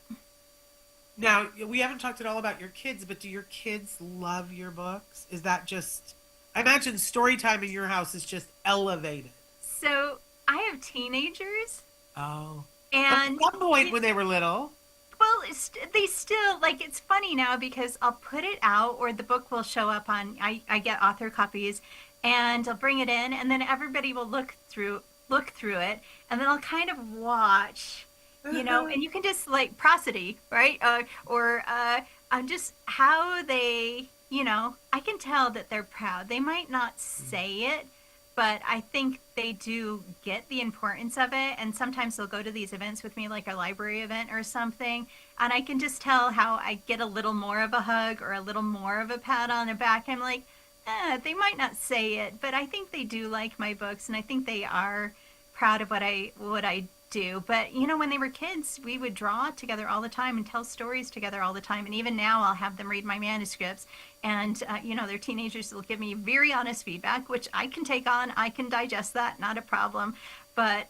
Now, we haven't talked at all about your kids, but do your kids love your books? Is that just... I imagine story time in your house is just elevated. So I have teenagers. Oh. And at some point when they were little. Well, they still, it's funny now because I'll put it out, or the book will show up on, I get author copies, and I'll bring it in, and then everybody will look through it, and then I'll kind of watch, and you can just, PROSODY, right? just how they, I can tell that they're proud. They might not say it, but I think they do get the importance of it. And sometimes they'll go to these events with me, like a library event or something. And I can just tell how I get a little more of a hug or a little more of a pat on the back. I'm like, they might not say it, but I think they do like my books, and I think they are proud of what I do. But when they were kids, we would draw together all the time and tell stories together all the time. And even now, I'll have them read my manuscripts, and they're teenagers. Will give me very honest feedback, which I can take on. I can digest that, not a problem. But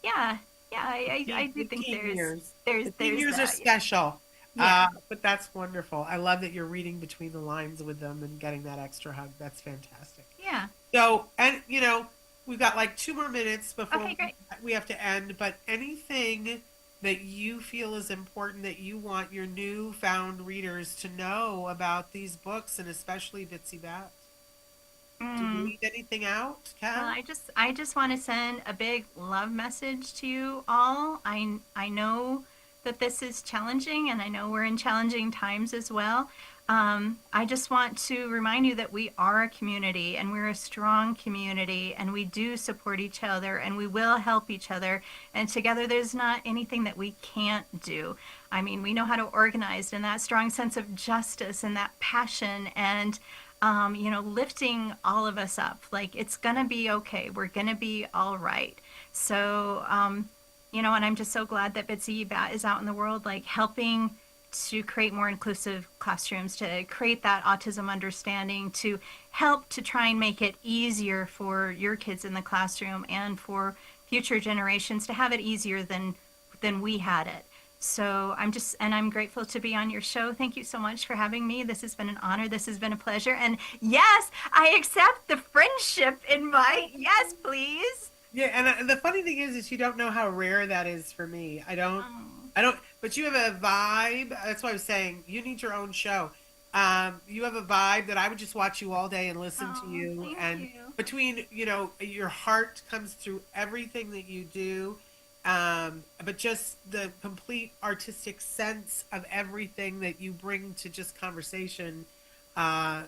yeah, I do think there's 15 years are that. special. Yeah. But that's wonderful. I love that you're reading between the lines with them and getting that extra hug. That's fantastic. Yeah. So, and we've got like 2 more minutes before Okay, great. we have to end, but anything that you feel is important that you want your newfound readers to know about these books, and especially Bitsy Bat? Do you leave anything out, Kat? Well, I just want to send a big love message to you all. I know that this is challenging, and I know we're in challenging times as well. I just want to remind you that we are a community, and we're a strong community, and we do support each other, and we will help each other. And together, there's not anything that we can't do. I mean, we know how to organize, and that strong sense of justice and that passion and lifting all of us up. Like, it's gonna be okay. We're gonna be all right. So, and I'm just so glad that Bitsy Bat is out in the world, like helping to create more inclusive classrooms, to create that autism understanding, to help to try and make it easier for your kids in the classroom and for future generations to have it easier than we had it. So I'm grateful to be on your show. Thank you so much for having me. This has been an honor. This has been a pleasure. And yes, I accept the friendship invite. Yes, please. Yeah, and the funny thing is you don't know how rare that is for me. I don't, but you have a vibe. That's why I was saying you need your own show. You have a vibe that I would just watch you all day and listen to you. And between, your heart comes through everything that you do. But just the complete artistic sense of everything that you bring to just conversation. I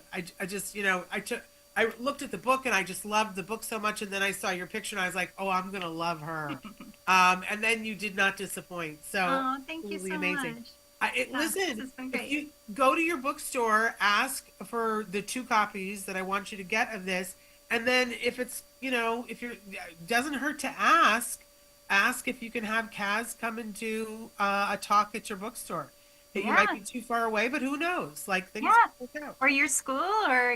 looked at the book and I just loved the book so much, and then I saw your picture and I was like, oh, I'm gonna love her. And then you did not disappoint. So thank you so amazing. much. Listen, if you go to your bookstore, ask for the 2 copies that I want you to get of this, and then if it's doesn't hurt to ask if you can have Kaz come and do a talk at your bookstore. You might be too far away, but who knows? Like, things work out. Or your school, or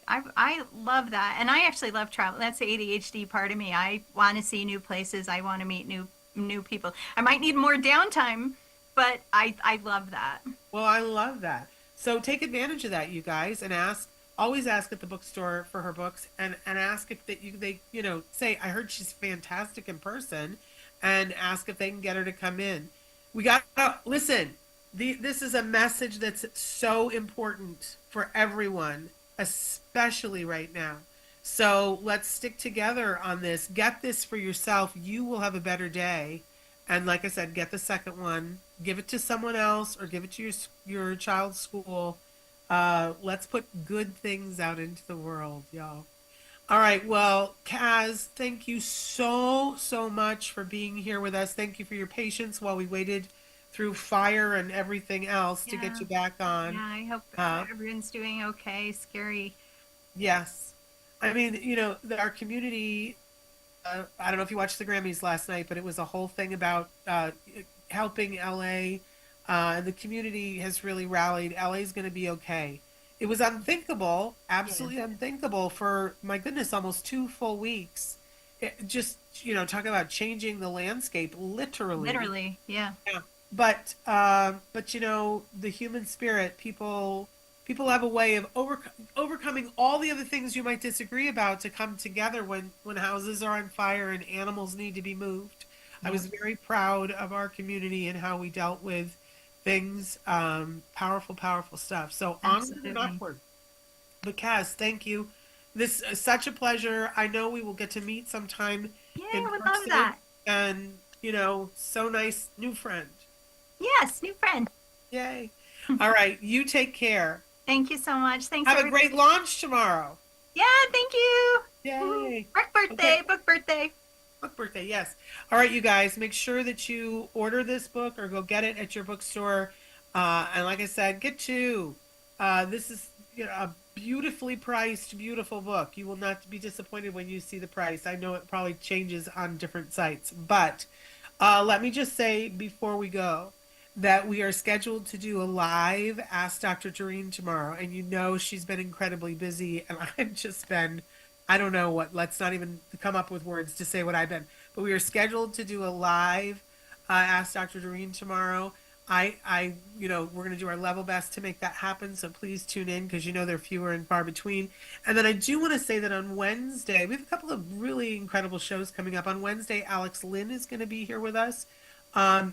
I love that, and I actually love travel. That's the ADHD part of me. I want to see new places. I want to meet new people. I might need more downtime, but I love that. Well, I love that. So take advantage of that, you guys, and always ask at the bookstore for her books, and ask if they say, I heard she's fantastic in person, and ask if they can get her to come in. We got to listen. This is a message that's so important for everyone, especially right now. So let's stick together on this. Get this for yourself. You will have a better day. And like I said, get the second one. Give it to someone else, or give it to your child's school. Let's put good things out into the world, y'all. All right. Well, Kaz, thank you so much for being here with us. Thank you for your patience while we waited through fire and everything else to get you back on. Yeah, I hope everyone's doing okay. Scary. Yes. I mean, our community, I don't know if you watched the Grammys last night, but it was a whole thing about helping LA. And the community has really rallied. LA is going to be okay. It was unthinkable, absolutely unthinkable for, my goodness, almost 2 full weeks. Talking about changing the landscape, literally. Literally, yeah. But the human spirit, people have a way of overcoming all the other things you might disagree about to come together when houses are on fire and animals need to be moved. I was very proud of our community and how we dealt with things, powerful stuff. So onward and upward. But Kaz, thank you. This is such a pleasure. I know we will get to meet sometime. Yeah, I would love that. And, so nice, new friend. Yes, new friend. Yay. All right. You take care. Thank you so much. Thanks. Have a everybody. great launch tomorrow. Yeah, thank you. Yay. Book birthday, Okay. book birthday. Book birthday, yes. All right, you guys, make sure that you order this book or go get it at your bookstore. And like I said, get two. This is a beautifully priced, beautiful book. You will not be disappointed when you see the price. I know it probably changes on different sites, but let me just say before we go that we are scheduled to do a live Ask Dr. Doreen tomorrow, and you know she's been incredibly busy, and I've just been, I don't know what, let's not even come up with words to say what I've been, but we are scheduled to do a live Ask Dr. Doreen tomorrow. We're going to do our level best to make that happen. So please tune in because they're fewer and far between. And then I do want to say that on Wednesday, we have a couple of really incredible shows coming up. On Wednesday, Alex Lynn is going to be here with us.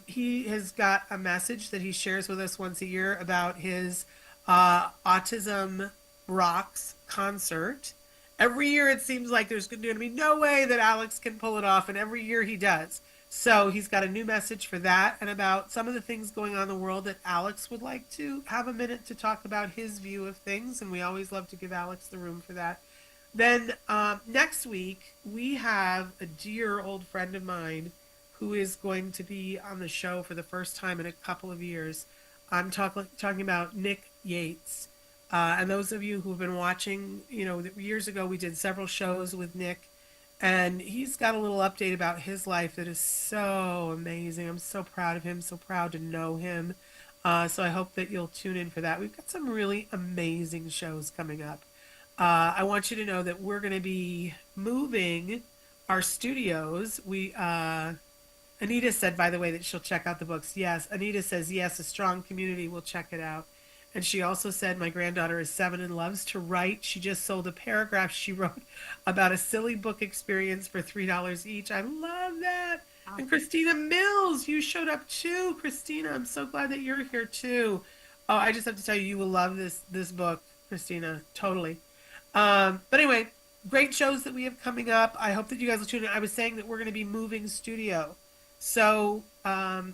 He has got a message that he shares with us once a year about his Autism Rocks concert. Every year it seems like there's going to be no way that Alex can pull it off, and every year he does. So he's got a new message for that and about some of the things going on in the world that Alex would like to have a minute to talk about his view of things, and we always love to give Alex the room for that. Then next week, we have a dear old friend of mine who is going to be on the show for the first time in a couple of years. I'm talking about Nick Yates. And those of you who've been watching, years ago we did several shows with Nick, and he's got a little update about his life that is so amazing. I'm so proud of him, so proud to know him. So I hope that you'll tune in for that. We've got some really amazing shows coming up. I want you to know that we're going to be moving our studios. Anita said, by the way, that she'll check out the books. Yes, Anita says, yes, a strong community will check it out. And she also said, my granddaughter is 7 and loves to write. She just sold a paragraph she wrote about a silly book experience for $3 each. I love that. Wow. And Christina Mills, you showed up too. Christina, I'm so glad that you're here too. Oh, I just have to tell you, you will love this book, Christina, totally. But anyway, great shows that we have coming up. I hope that you guys will tune in. I was saying that we're going to be moving studio. So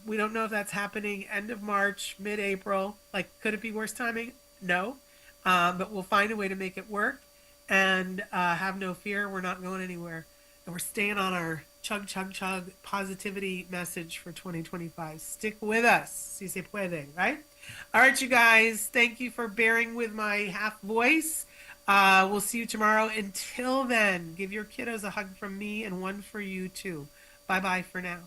we don't know if that's happening end of March, mid-April. Like, could it be worse timing? No. But we'll find a way to make it work. And have no fear, we're not going anywhere. And we're staying on our chug, chug, chug positivity message for 2025. Stick with us. Si se puede, right? All right, you guys. Thank you for bearing with my half voice. We'll see you tomorrow. Until then, give your kiddos a hug from me and one for you, too. Bye-bye for now.